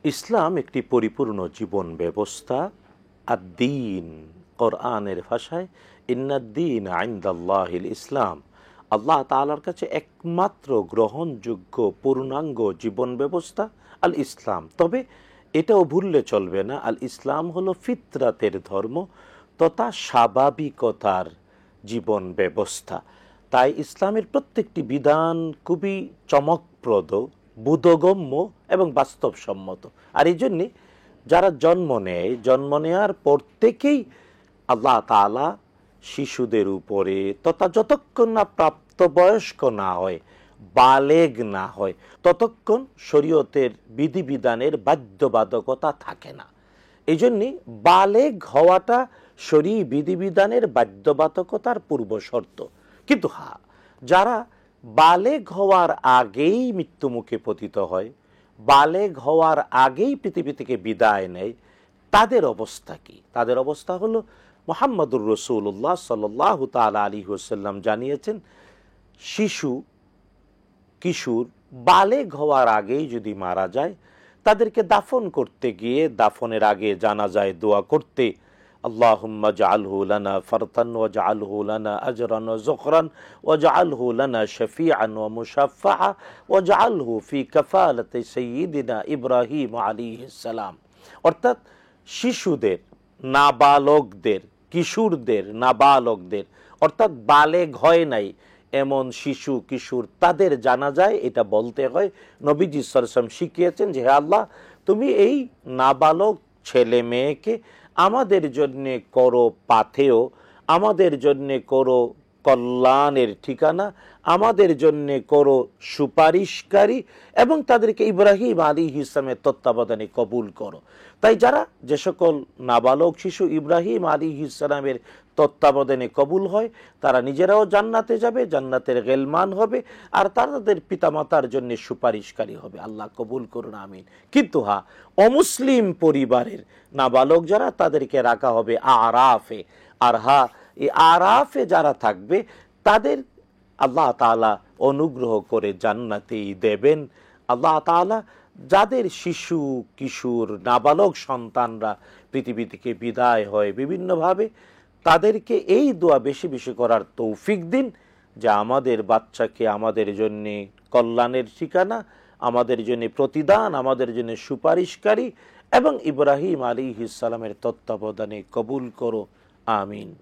ইসলাম একটি পরিপূর্ণ জীবন ব্যবস্থা। আদ-দীন, কোরআনের ভাষায় ইন্নাদ-দীন ইনদাল্লাহিল ইসলাম, আল্লাহ তাআলার কাছে একমাত্র গ্রহণযোগ্য পূর্ণাঙ্গ জীবন ব্যবস্থা আল ইসলাম। তবে এটাও ভুললে চলবে না, আল ইসলাম হলো ফিতরাতের ধর্ম তথা স্বাভাবিকতার জীবন ব্যবস্থা। তাই ইসলামের প্রত্যেকটি বিধান খুবই চমকপ্রদ, বোধগম্য এবং বাস্তবসম্মত। আর এই জন্যে যারা জন্ম নেওয়ার পর থেকেই আল্লাহ তাআলা শিশুদের উপরে তথা যতক্ষণ না প্রাপ্তবয়স্ক না হয়, বালেগ না হয়, ততক্ষণ শরীয়তের বিধিবিধানের বাধ্যবাধকতা থাকে না। এই জন্যে বালেগ হওয়াটা শরীয়ী বিধিবিধানের বাধ্যবাধকতার পূর্ব শর্ত। কিন্তু যারা বালেগ হওয়ার আগেই মৃত্যুমুখে পতিত হয়, বালেগ হওয়ার আগেই পৃথিবী থেকে বিদায় নেয়, তাদের অবস্থা কি? তাদের অবস্থা হলো মুহাম্মদুর রাসূলুল্লাহ সাল্লাল্লাহু তাআলা আলাইহি ওয়াসাল্লাম জানিয়েছেন, শিশু কিশোর বালেগ হওয়ার আগেই যদি মারা যায়, তাদেরকে দাফন করতে গিয়ে দাফনের আগে জানাজায় দোয়া করতে, আল্লাহুম্মা জাআলহু লানা ফারতান ওয়াজআলহু লানা আজরান ওয়া যুখরান ওয়াজআলহু লানা শাফিআন ওয়া মুশাফফা ওয়াজআলহু ফি কাফালাতি সাইয়্যিদিনা ইব্রাহিম আলাইহিস সালাম। অর্থাৎ শিশুদের, নাবালকদের, কিশোরদের, নাবালকদের অর্থাৎ বালেগ হয় নাই এমন শিশু কিশোর, তাদের জানাজায় এটা বলতে হয়। নবীজি সাল্লাল্লাহু আলাইহি ওয়াসাল্লাম শিখিয়েছেন যে, হে আল্লাহ, তুমি এই নাবালক ছেলে মেয়েকে আমাদের জন্য করো পাথেয়, আমাদের জন্য করো কল্যাণের ঠিকানা, আমাদের জন্য করো সুপারিশকারী, এবং তাদেরকে ইব্রাহিম আলাইহিস সালামের তত্ত্বাবধানে কবুল করো। তাই যারা যে সকল নাবালক শিশু ইব্রাহিম আলাইহিস সালামের তত্ত্বাবধানে কবুল হয়, তারা নিজেরাও জান্নাতে যাবে, জান্নাতের গেলমান হবে, আর তাদের পিতামাতার জন্য সুপারিশকারী হবে। আল্লাহ কবুল করুন, আমিন। কিন্তু অমুসলিম পরিবারের নাবালক যারা, তাদেরকে রাখা হবে আরাফে। আর এই আরাফে যারা থাকবে, তাদের আল্লাহ তাআলা অনুগ্রহ করে জান্নাতেই দেবেন। আল্লাহ তাআলা যাদের শিশু কিশোর নাবালক সন্তানরা পৃথিবী থেকে বিদায় হয় বিভিন্নভাবে, তাদেরকে এই দোয়া বেশি বেশি করার তৌফিক দিন, যে আমাদের বাচ্চাকে আমাদের জন্য কল্যাণের ঠিকানা, আমাদের জন্য প্রতিদান, আমাদের জন্য সুপারিশকারী এবং ইব্রাহিম আলাইহিস সালামের তত্ত্বাবধানে কবুল করো, আমিন।